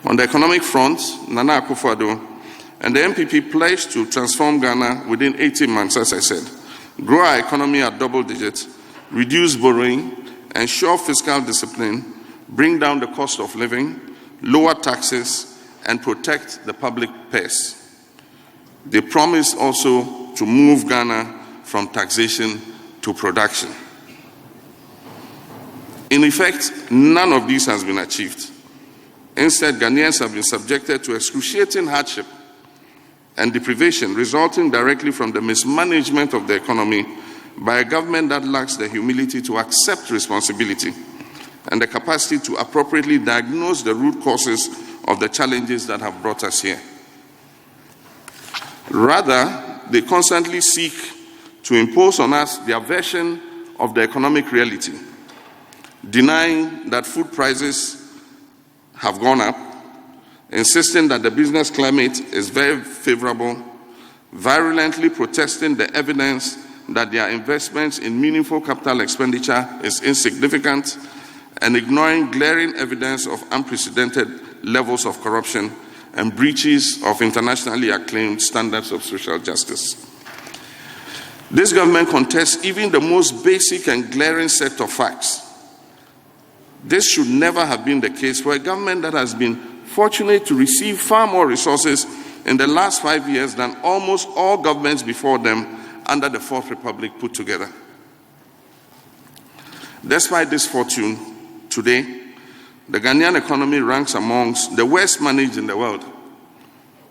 On the economic front, Nana Akufo-Addo and the MPP pledged to transform Ghana within 18 months, as I said, grow our economy at double digits, reduce borrowing, ensure fiscal discipline, bring down the cost of living, lower taxes, and protect the public purse. They promised also to move Ghana from taxation to production. In effect, none of these has been achieved. Instead, Ghanaians have been subjected to excruciating hardship and deprivation resulting directly from the mismanagement of the economy by a government that lacks the humility to accept responsibility and the capacity to appropriately diagnose the root causes of the challenges that have brought us here. Rather, they constantly seek to impose on us their version of the economic reality, denying that food prices have gone up, insisting that the business climate is very favorable, virulently protesting the evidence that their investments in meaningful capital expenditure is insignificant, and ignoring glaring evidence of unprecedented levels of corruption and breaches of internationally acclaimed standards of social justice. This government contests even the most basic and glaring set of facts. This should never have been the case for a government that has been fortunate to receive far more resources in the last 5 years than almost all governments before them under the Fourth Republic put together. Despite this fortune, today, the Ghanaian economy ranks amongst the worst managed in the world.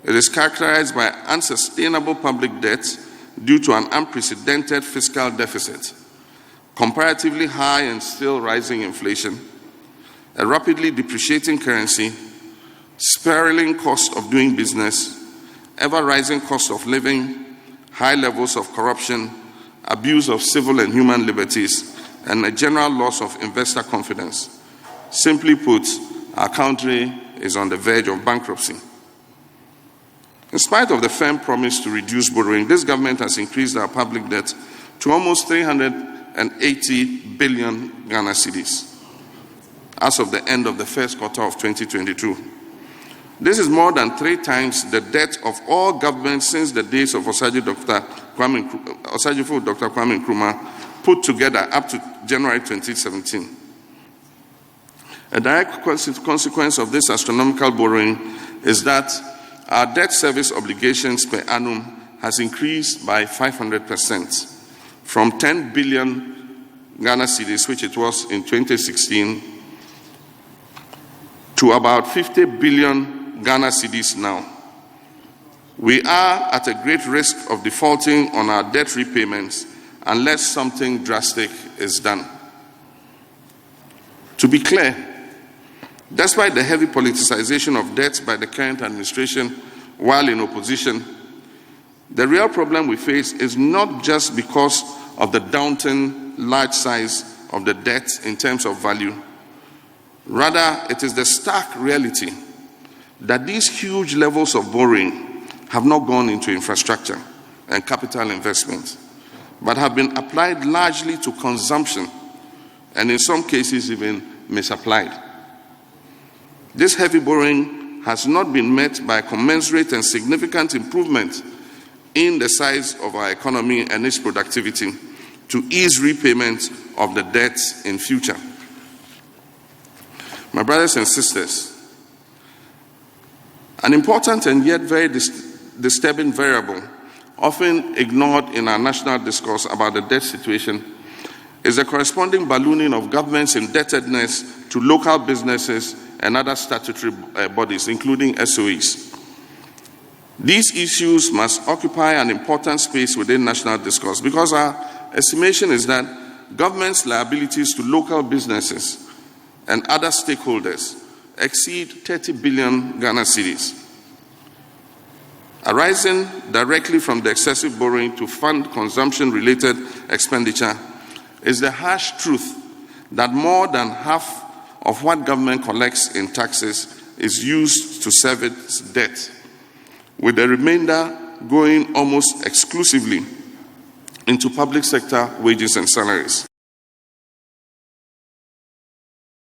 It is characterized by unsustainable public debt due to an unprecedented fiscal deficit, comparatively high and still rising inflation, a rapidly depreciating currency, spiraling cost of doing business, ever-rising cost of living, high levels of corruption, abuse of civil and human liberties, and a general loss of investor confidence. Simply put, our country is on the verge of bankruptcy. In spite of the firm promise to reduce borrowing, this government has increased our public debt to almost 380 billion Ghana cedis as of the end of the first quarter of 2022. This is more than 3 times the debt of all governments since the days of Osagyefo Dr. Kwame Nkrumah put together up to January 2017. A direct consequence of this astronomical borrowing is that our debt service obligations per annum has increased by 500%, from 10 billion Ghana cedis, which it was in 2016, to about 50 billion Ghana cedis now. We are at a great risk of defaulting on our debt repayments unless something drastic is done. To be clear, despite the heavy politicization of debt by the current administration while in opposition, the real problem we face is not just because of the daunting large size of the debt in terms of value. Rather, it is the stark reality that these huge levels of borrowing have not gone into infrastructure and capital investment, but have been applied largely to consumption and in some cases even misapplied. This heavy borrowing has not been met by a commensurate and significant improvement in the size of our economy and its productivity to ease repayment of the debt in future. My brothers and sisters, an important and yet very disturbing variable, often ignored in our national discourse about the debt situation, is the corresponding ballooning of government's indebtedness to local businesses and other statutory bodies, including SOEs. These issues must occupy an important space within national discourse because our estimation is that government's liabilities to local businesses and other stakeholders exceed 30 billion Ghana cedis. Arising directly from the excessive borrowing to fund consumption-related expenditure is the harsh truth that more than half of what government collects in taxes is used to service debt, with the remainder going almost exclusively into public sector wages and salaries.